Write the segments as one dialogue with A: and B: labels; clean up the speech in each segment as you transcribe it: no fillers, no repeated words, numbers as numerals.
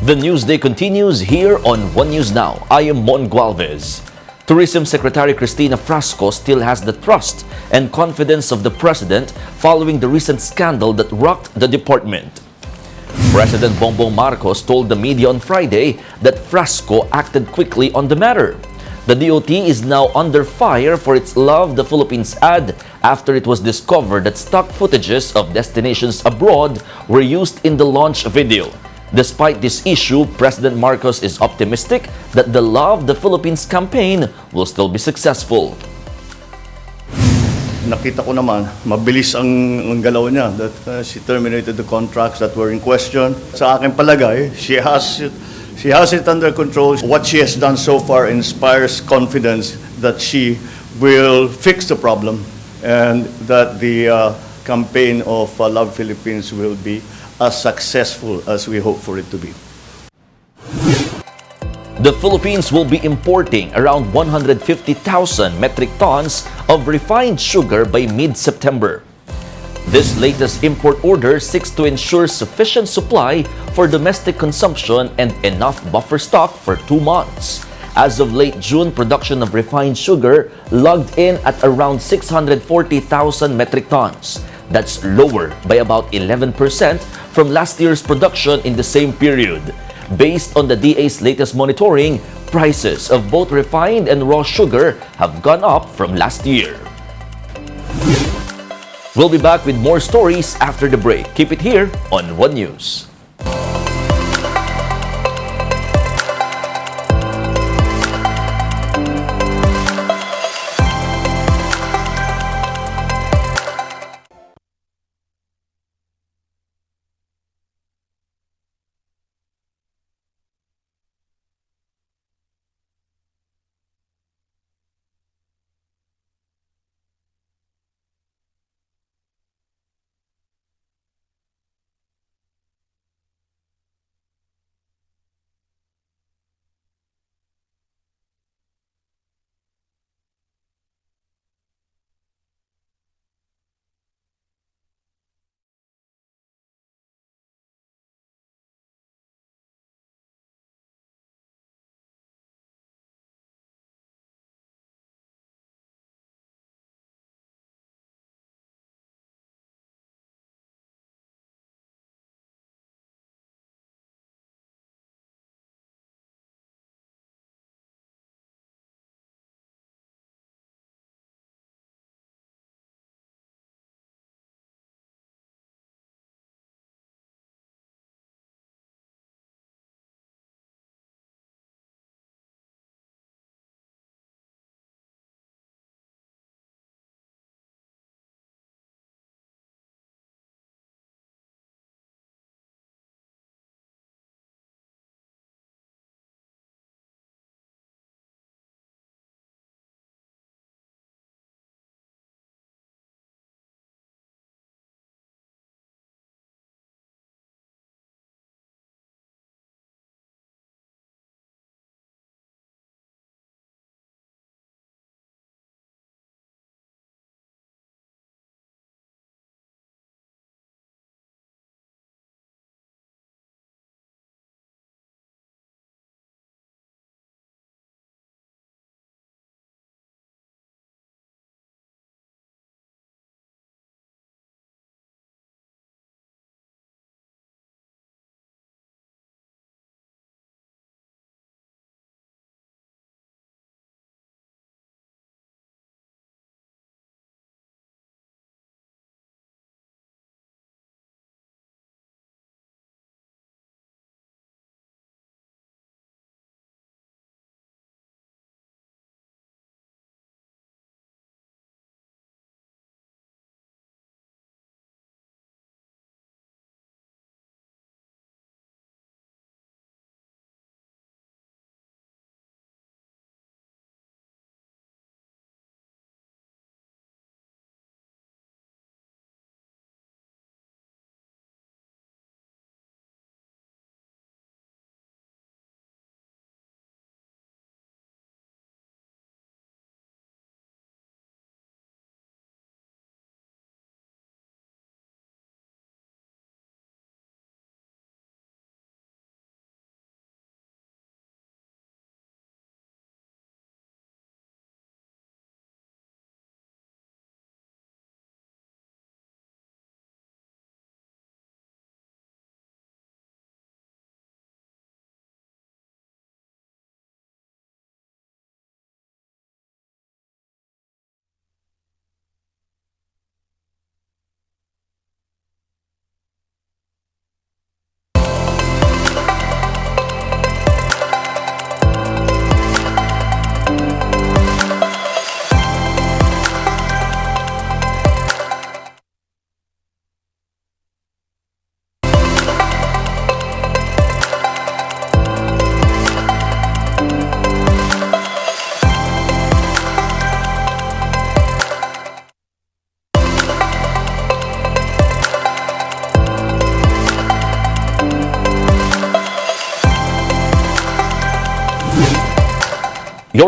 A: The Newsday continues here on One News Now. I am Mon Gualvez. Tourism Secretary Cristina Frasco still has the trust and confidence of the President following the recent scandal that rocked the department. President Bongbong Marcos told the media on Friday that Frasco acted quickly on the matter. The DOT is now under fire for its Love the Philippines ad after it was discovered that stock footages of destinations abroad were used in the launch video. Despite this issue, President Marcos is optimistic that the Love the Philippines campaign will still be successful.
B: Nakita ko naman, mabilis ang galaw niya that she terminated the contracts that were in question. Sa akin palagay, she has it under control. What she has done so far inspires confidence that she will fix the problem and that the campaign of Love Philippines will be as successful as we hope for it to be.
A: The Philippines will be importing around 150,000 metric tons of refined sugar by mid-September. This latest import order seeks to ensure sufficient supply for domestic consumption and enough buffer stock for 2 months. As of late June, production of refined sugar logged in at around 640,000 metric tons. That's lower by about 11% from last year's production in the same period. Based on the DA's latest monitoring, prices of both refined and raw sugar have gone up from last year. We'll be back with more stories after the break. Keep it here on One News.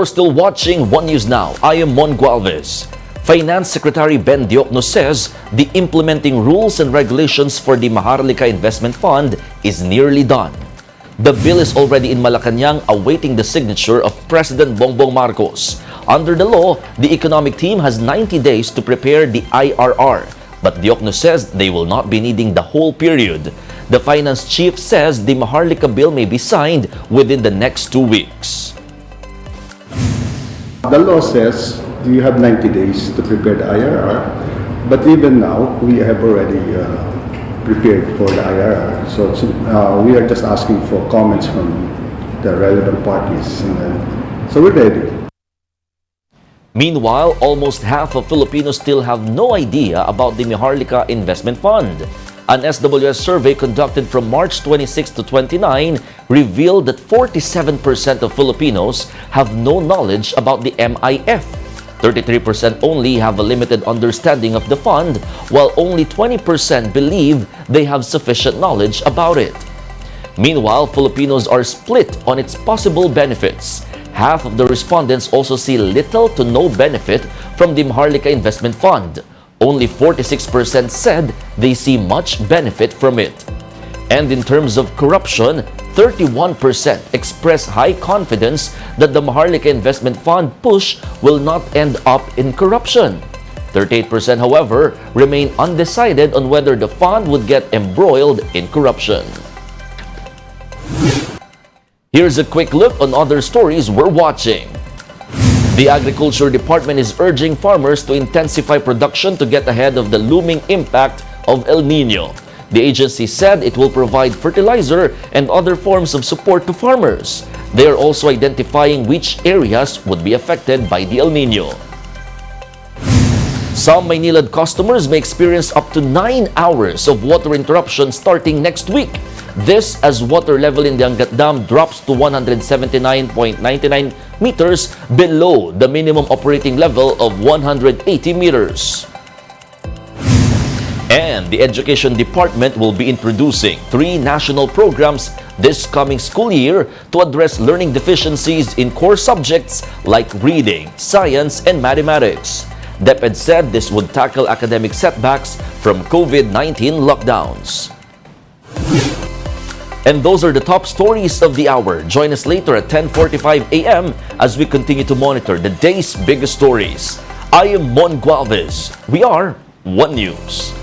A: You're still watching One News Now. I am Mon Gualvez. Finance Secretary Ben Diokno says the implementing rules and regulations for the Maharlika Investment Fund is nearly done. The bill is already in Malacanang awaiting the signature of President Bongbong Marcos. Under the law, the economic team has 90 days to prepare the IRR, but Diokno says they will not be needing the whole period. The finance chief says the Maharlika bill may be signed within the next 2 weeks.
C: The law says you have 90 days to prepare the IRR, but even now, we have already prepared for the IRR. So we are just asking for comments from the relevant parties. So we're ready.
A: Meanwhile, almost half of Filipinos still have no idea about the Maharlika Investment Fund. An SWS survey conducted from March 26 to 29 revealed that 47% of Filipinos have no knowledge about the MIF. 33% only have a limited understanding of the fund, while only 20% believe they have sufficient knowledge about it. Meanwhile, Filipinos are split on its possible benefits. Half of the respondents also see little to no benefit from the Maharlika Investment Fund. Only 46% said they see much benefit from it. And in terms of corruption, 31% express high confidence that the Maharlika Investment Fund push will not end up in corruption. 38%, however, remain undecided on whether the fund would get embroiled in corruption. Here's a quick look on other stories we're watching. The Agriculture Department is urging farmers to intensify production to get ahead of the looming impact of El Nino. The agency said it will provide fertilizer and other forms of support to farmers. They are also identifying which areas would be affected by the El Nino. Some Maynilad customers may experience up to 9 hours of water interruption starting next week. This as water level in the Angat Dam drops to 179.99 meters below the minimum operating level of 180 meters. And the Education Department will be introducing 3 national programs this coming school year to address learning deficiencies in core subjects like reading, science, and mathematics. DepEd said this would tackle academic setbacks from COVID-19 lockdowns. And those are the top stories of the hour. Join us later at 10:45 a.m. as we continue to monitor the day's biggest stories. I am Mon Gualvez. We are One News.